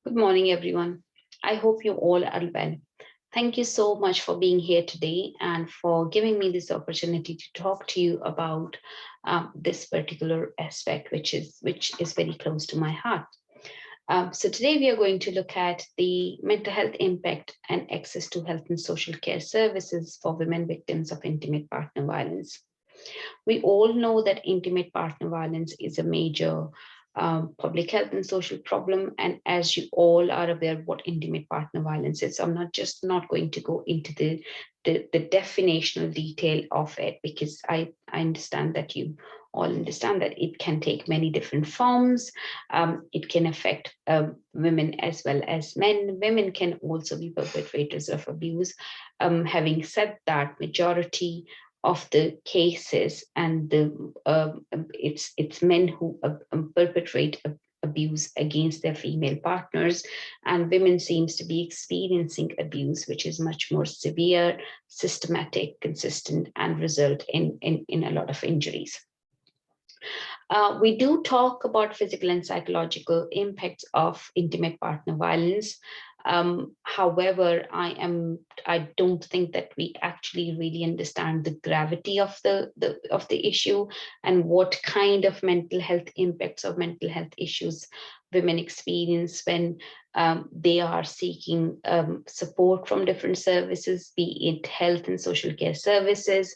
Good morning, everyone. I hope you all are well. Thank you so much for being here today and for giving me this opportunity to talk to you about this particular aspect, which is very close to my heart. So today we are going to look at the mental health impact and access to health and social care services for women victims of intimate partner violence. We all know that intimate partner violence is a major public health and social problem. And as you all are aware what intimate partner violence is, I'm not going to go into the definitional detail of it because I understand that you all understand that it can take many different forms. It can affect women as well as men. Women can also be perpetrators of abuse. Having said that, majority of the cases and it's men who perpetrate abuse against their female partners, and women seems to be experiencing abuse which is much more severe, systematic, consistent, and result in a lot of injuries. We do talk about physical and psychological impacts of intimate partner violence. However, I don't think that we actually really understand the gravity of the issue and what kind of mental health impacts or mental health issues women experience when they are seeking support from different services, be it health and social care services,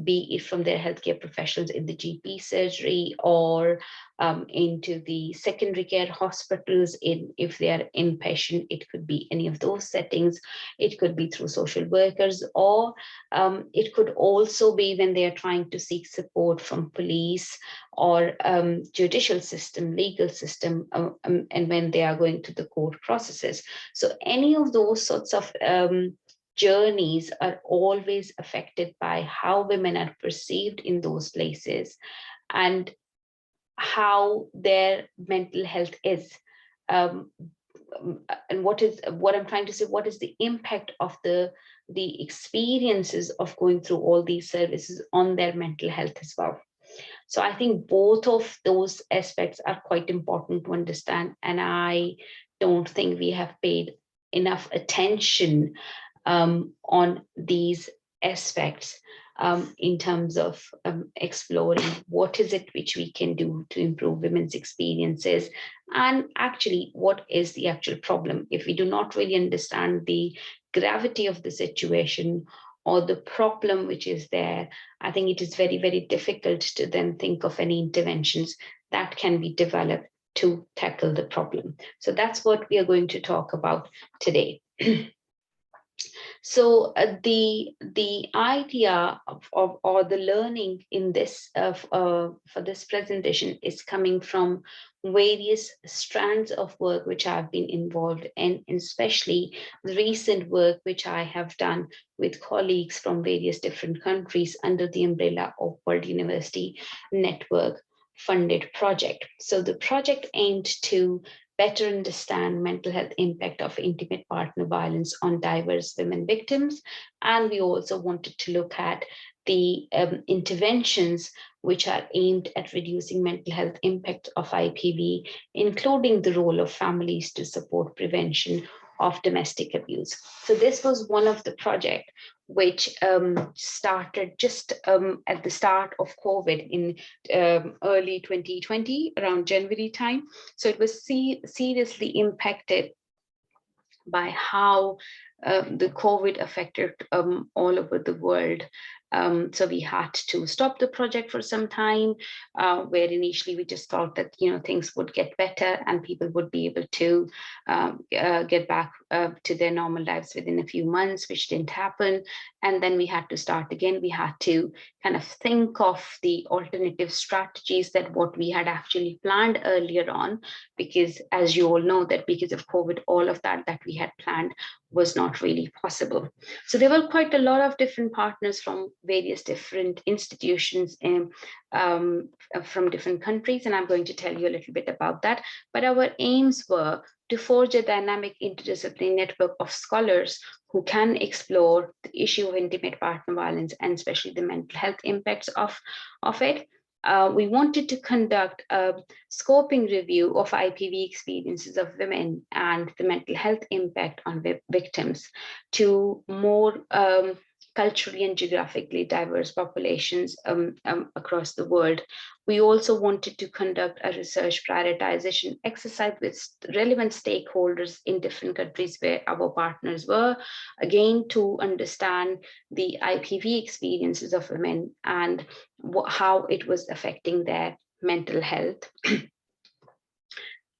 be it from their healthcare professionals in the GP surgery or into the secondary care hospitals. If they are inpatient, it could be any of those settings. It could be through social workers, or it could also be when they are trying to seek support from police or judicial system, legal system, and when they are going to the court processes. So any of those sorts of journeys are always affected by how women are perceived in those places and how their mental health is. Um, and what I'm trying to say, what is the impact of the experiences of going through all these services on their mental health as well. So I think both of those aspects are quite important to understand, and I don't think we have paid enough attention on these aspects in terms of exploring what is it which we can do to improve women's experiences, and actually what is the actual problem. If we do not really understand the gravity of the situation or the problem which is there, I think it is very, very difficult to then think of any interventions that can be developed to tackle the problem. So that's what we are going to talk about today. So the idea of or the learning in this for this presentation is coming from various strands of work which I've been involved in, especially the recent work which I have done with colleagues from various different countries under the umbrella of World University Network funded project. So the project aimed to better understand mental health impact of intimate partner violence on diverse women victims. And we also wanted to look at the interventions which are aimed at reducing mental health impact of IPV, including the role of families to support prevention of domestic abuse. So this was one of the project which started just at the start of COVID in early 2020, around January time. So it was seriously impacted by how the COVID affected all over the world. So we had to stop the project for some time, where initially we just thought that things would get better and people would be able to get back to their normal lives within a few months, which didn't happen. And then we had to start again. We had to kind of think of the alternative strategies that what we had actually planned earlier on, because as you all know that because of COVID, all of that we had planned was not really possible. So there were quite a lot of different partners from various different institutions and from different countries, and I'm going to tell you a little bit about that. But our aims were to forge a dynamic interdisciplinary network of scholars who can explore the issue of intimate partner violence and especially the mental health impacts of it, we wanted to conduct a scoping review of IPV experiences of women and the mental health impact on victims to more culturally and geographically diverse populations across the world. We also wanted to conduct a research prioritization exercise with relevant stakeholders in different countries where our partners were, again, to understand the IPV experiences of women and how it was affecting their mental health.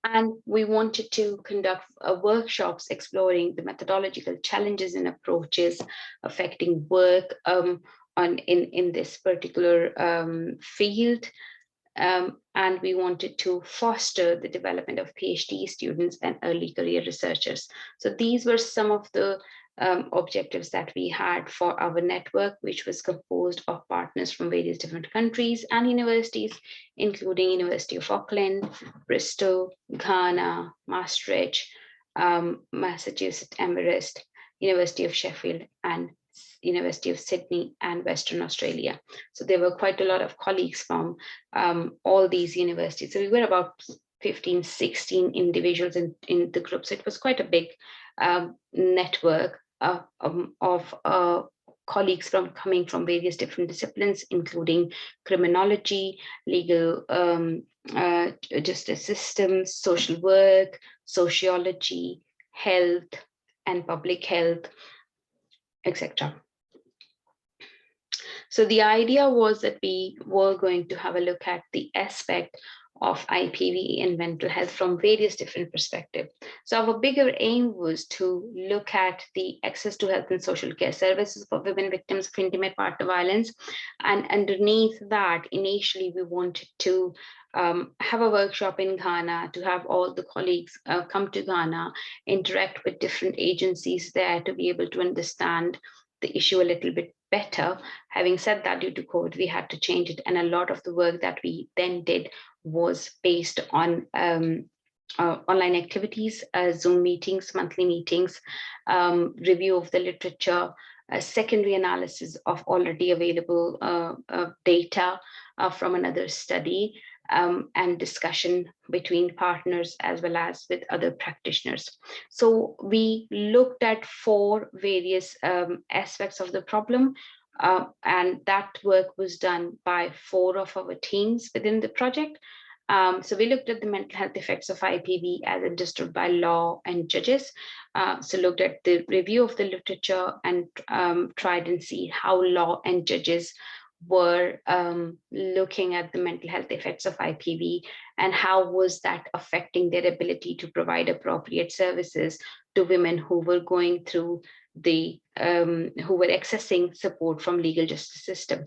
And we wanted to conduct workshops exploring the methodological challenges and approaches affecting work in this particular field. And we wanted to foster the development of PhD students and early career researchers. So these were some of the objectives that we had for our network, which was composed of partners from various different countries and universities, including University of Auckland, Bristol, Ghana, Maastricht, Massachusetts Amherst, University of Sheffield, and University of Sydney and Western Australia. So there were quite a lot of colleagues from all these universities. So we were about 15, 16 individuals in the group. So it was quite a big network of colleagues coming from various different disciplines, including criminology, legal justice systems, social work, sociology, health, and public health, etc. So the idea was that we were going to have a look at the aspect of IPV and mental health from various different perspectives. So our bigger aim was to look at the access to health and social care services for women victims of intimate partner violence. And underneath that, initially, we wanted to have a workshop in Ghana, to have all the colleagues come to Ghana, interact with different agencies there to be able to understand the issue a little bit better. Having said that, due to COVID, we had to change it. And a lot of the work that we then did was based on online activities, Zoom meetings, monthly meetings, review of the literature, secondary analysis of already available data from another study, and discussion between partners as well as with other practitioners. So we looked at 4 various aspects of the problem, and that work was done by 4 of our teams within the project. So we looked at the mental health effects of IPV as understood by law and judges. So looked at the review of the literature and tried and see how law and judges were looking at the mental health effects of IPV and how was that affecting their ability to provide appropriate services to women who were going through the who were accessing support from legal justice system.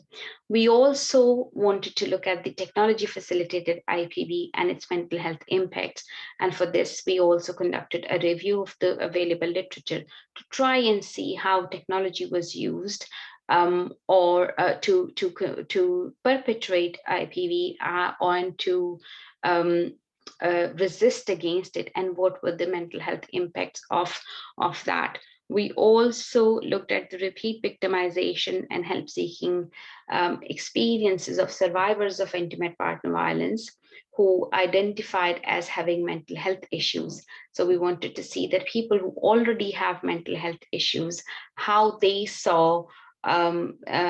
We also wanted to look at the technology facilitated IPV and its mental health impacts. And for this, we also conducted a review of the available literature to try and see how technology was used or to perpetrate IPV and to resist against it, and what were the mental health impacts of that. We also looked at the repeat victimization and help seeking experiences of survivors of intimate partner violence who identified as having mental health issues. So we wanted to see that people who already have mental health issues, how they saw how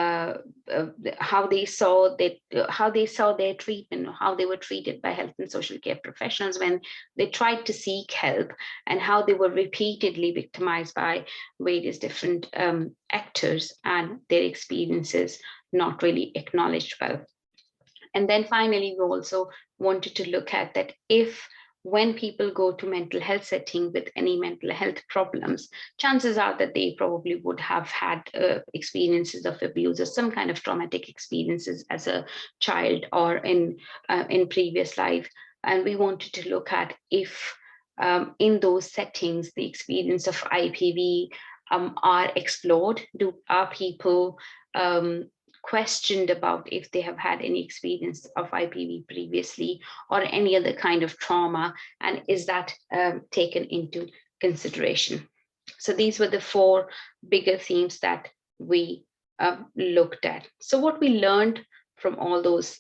they saw their treatment, how they were treated by health and social care professionals when they tried to seek help, and how they were repeatedly victimized by various different actors and their experiences not really acknowledged well. And then finally, we also wanted to look at that if when people go to mental health setting with any mental health problems, chances are that they probably would have had experiences of abuse or some kind of traumatic experiences as a child or in previous life. And we wanted to look at if in those settings, the experience of IPV are explored. Are people questioned about if they have had any experience of IPV previously or any other kind of trauma, and is that taken into consideration? So these were the 4 bigger themes that we looked at. So what we learned from all those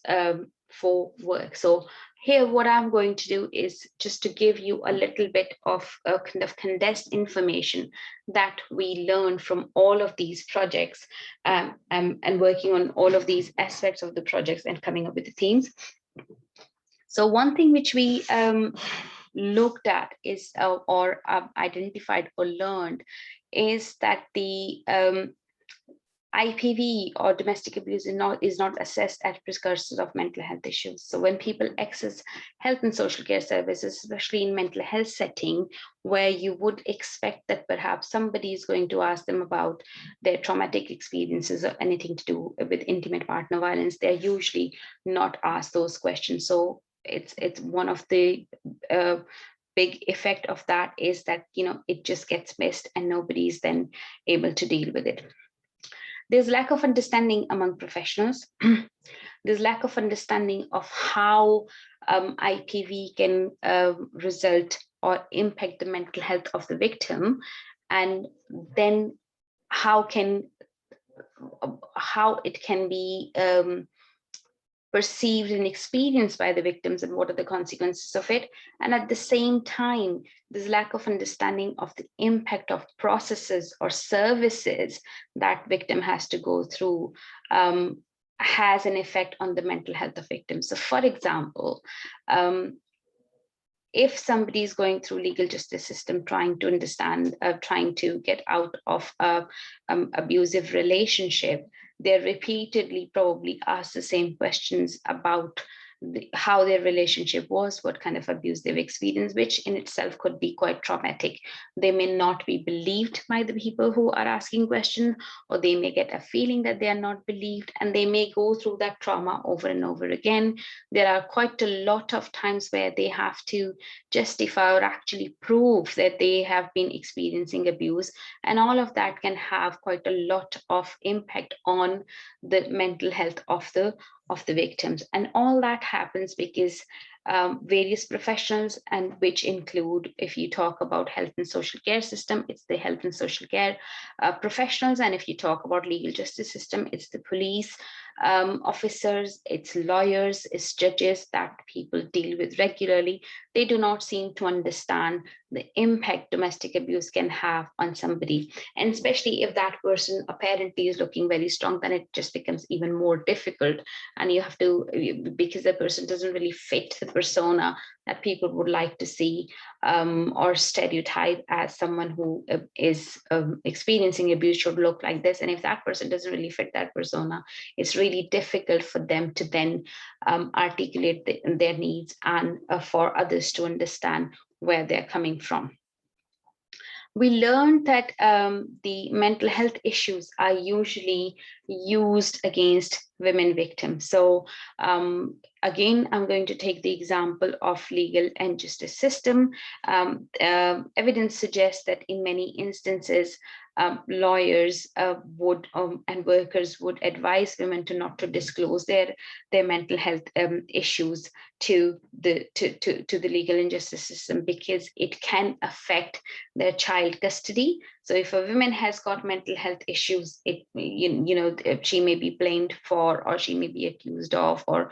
for work. So here, what I'm going to do is just to give you a little bit of kind of condensed information that we learned from all of these projects, and working on all of these aspects of the projects and coming up with the themes. So one thing which we looked at is, or identified or learned, is that the IPV or domestic abuse is not assessed as precursors of mental health issues. So when people access health and social care services, especially in mental health setting, where you would expect that perhaps somebody is going to ask them about their traumatic experiences or anything to do with intimate partner violence, they're usually not asked those questions. So it's one of the big effect of that is that, you know, it just gets missed and nobody's then able to deal with it. There's lack of understanding among professionals. There's lack of understanding of how IPV can result or impact the mental health of the victim, and then how it can be perceived and experienced by the victims, and what are the consequences of it. And at the same time, there's lack of understanding of the impact of processes or services that victim has to go through, has an effect on the mental health of victims. So for example, if somebody is going through legal justice system, trying to understand, trying to get out of a abusive relationship, they're repeatedly probably asked the same questions about how their relationship was, what kind of abuse they've experienced, which in itself could be quite traumatic. They may not be believed by the people who are asking questions, or they may get a feeling that they are not believed, and they may go through that trauma over and over again. There are quite a lot of times where they have to justify or actually prove that they have been experiencing abuse, and all of that can have quite a lot of impact on the mental health of the victims. And all that happens because various professionals, and which include, if you talk about health and social care system, it's the health and social care professionals. And if you talk about legal justice system, it's the police officers, it's lawyers, it's judges that people deal with regularly. They do not seem to understand the impact domestic abuse can have on somebody. And especially if that person apparently is looking very strong, then it just becomes even more difficult. And you have to, because the person doesn't really fit the persona that people would like to see, or stereotype as someone who is experiencing abuse should look like this. And if that person doesn't really fit that persona, it's really difficult for them to then articulate their needs, and for others to understand where they're coming from. We learned that the mental health issues are usually used against women victims. So again, I'm going to take the example of legal and justice system. Evidence suggests that in many instances, lawyers would and workers would advise women to not to disclose their mental health issues to the legal and justice system, because it can affect their child custody. So if a woman has got mental health issues, it she may be blamed for, or she may be accused of, or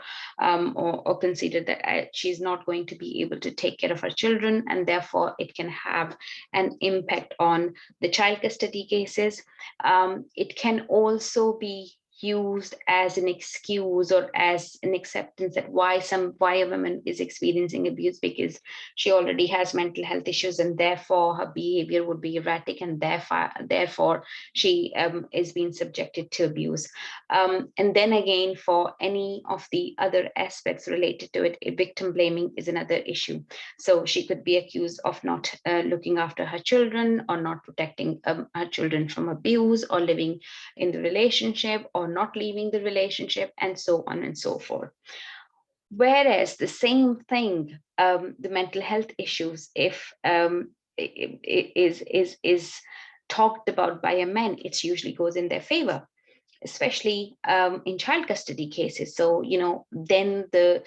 considered that she's not going to be able to take care of her children, and therefore it can have an impact on the child custody cases. It can also be used as an excuse or as an acceptance that why a woman is experiencing abuse, because she already has mental health issues, and therefore her behavior would be erratic, and therefore she is being subjected to abuse. And then again, for any of the other aspects related to it, victim blaming is another issue. So she could be accused of not looking after her children, or not protecting her children from abuse, or living in the relationship, or not leaving the relationship, and so on and so forth. Whereas the same thing, the mental health issues, if is talked about by a man, it usually goes in their favor. especially in child custody cases. So, then the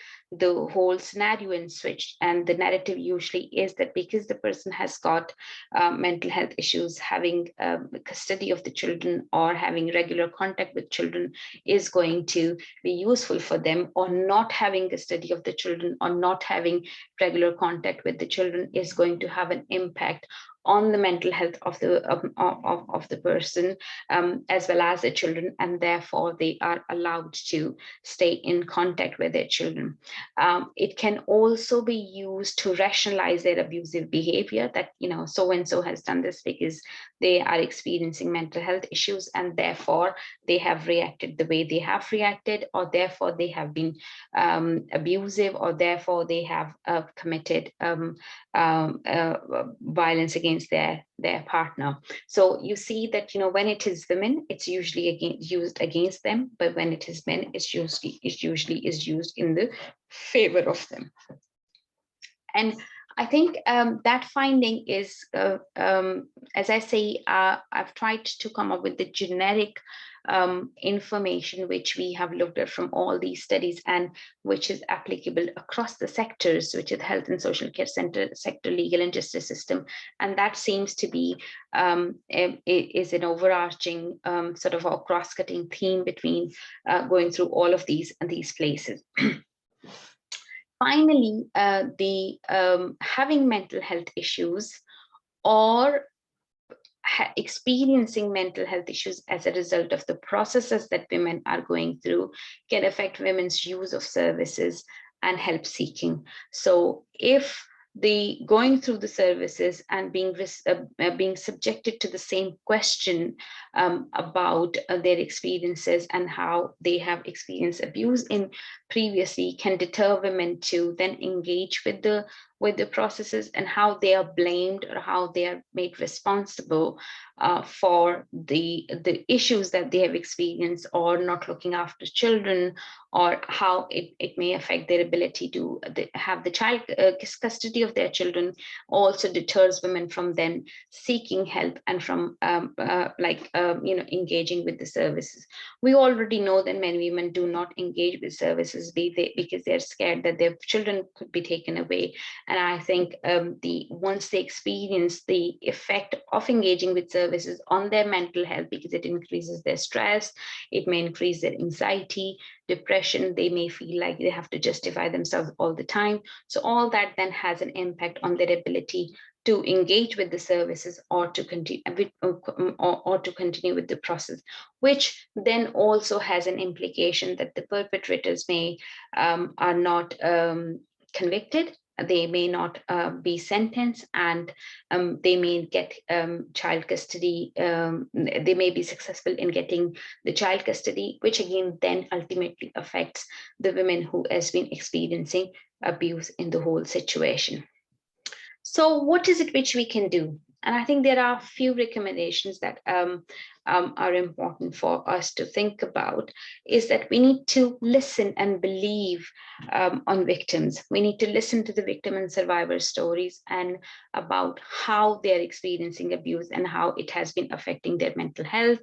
whole scenario is switched, and the narrative usually is that because the person has got mental health issues, having custody of the children or having regular contact with children is going to be useful for them, or not having custody of the children or not having regular contact with the children is going to have an impact on the mental health of the person, as well as the children, and therefore they are allowed to stay in contact with their children. It can also be used to rationalize their abusive behavior, that so and so has done this because they are experiencing mental health issues, and therefore they have reacted the way they have reacted, or therefore they have been abusive, or therefore they have committed violence against their partner. So you see that when it is women, it's usually used against them, but when it is men, it's usually is used in the favor of them. And I think that finding is, as I say, I've tried to come up with the generic information which we have looked at from all these studies, and which is applicable across the sectors, which is health and social care sector, legal and justice system. And that seems to be is an overarching sort of a cross-cutting theme between going through all of these places. Finally, the having mental health issues or experiencing mental health issues as a result of the processes that women are going through can affect women's use of services and help seeking. So if the going through the services and being subjected to the same question about their experiences and how they have experienced abuse in previously can deter women to then engage with the processes, and how they are blamed or how they are made responsible for the issues that they have experienced, or not looking after children, or how it may affect their ability to have the child custody of their children, also deters women from then seeking help and from engaging with the services. We already know that many women do not engage with services because they're scared that their children could be taken away. And I think once they experience the effect of engaging with services on their mental health, because it increases their stress, it may increase their anxiety, depression, they may feel like they have to justify themselves all the time. So all that then has an impact on their ability to engage with the services, or to continue or to continue with the process, which then also has an implication that the perpetrators may are not convicted, they may not be sentenced, and they may get child custody. They may be successful in getting the child custody, which again then ultimately affects the women who has been experiencing abuse in the whole situation. So what is it which we can do? And I think there are a few recommendations that are important for us to think about, is that we need to listen and believe on victims. We need to listen to the victim and survivor stories and about how they're experiencing abuse and how it has been affecting their mental health.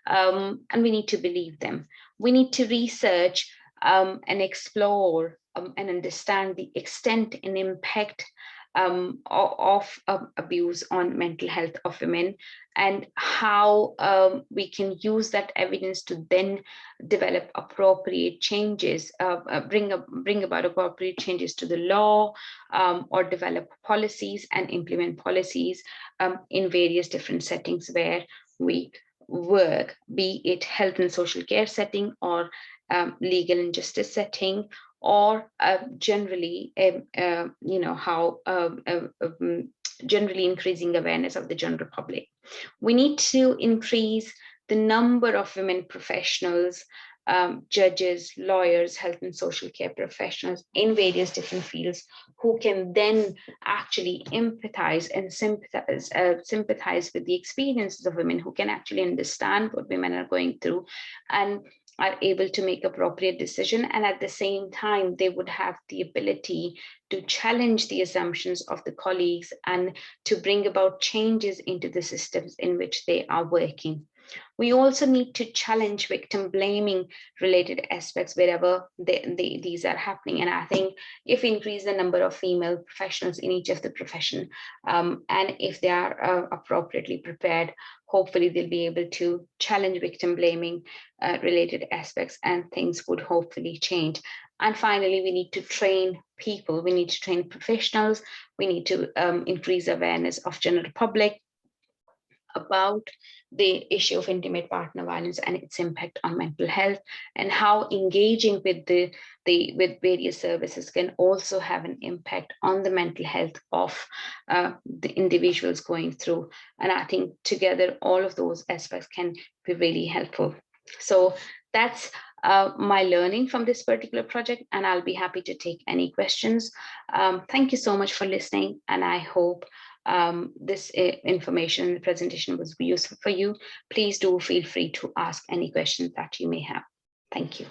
And we need to believe them. We need to research and explore and understand the extent and impact of abuse on mental health of women, and how we can use that evidence to then develop appropriate changes, bring about appropriate changes to the law, or develop policies and implement policies in various different settings where we work, be it health and social care setting, or legal and justice setting, or generally, how generally increasing awareness of the general public. We need to increase the number of women professionals, judges, lawyers, health and social care professionals in various different fields, who can then actually empathize and sympathize with the experiences of women, who can actually understand what women are going through, and are able to make appropriate decision. And at the same time, they would have the ability to challenge the assumptions of the colleagues and to bring about changes into the systems in which they are working. We also need to challenge victim blaming related aspects wherever these are happening. And I think if we increase the number of female professionals in each of the profession, and if they are appropriately prepared, hopefully they'll be able to challenge victim blaming related aspects, and things would hopefully change. And finally, we need to train people, we need to train professionals, we need to increase awareness of general public about the issue of intimate partner violence and its impact on mental health, and how engaging with with various services can also have an impact on the mental health of the individuals going through. And I think together all of those aspects can be really helpful. So that's my learning from this particular project, and I'll be happy to take any questions. Thank you so much for listening, and I hope this information in the presentation was useful for you. Please do feel free to ask any questions that you may have. Thank you.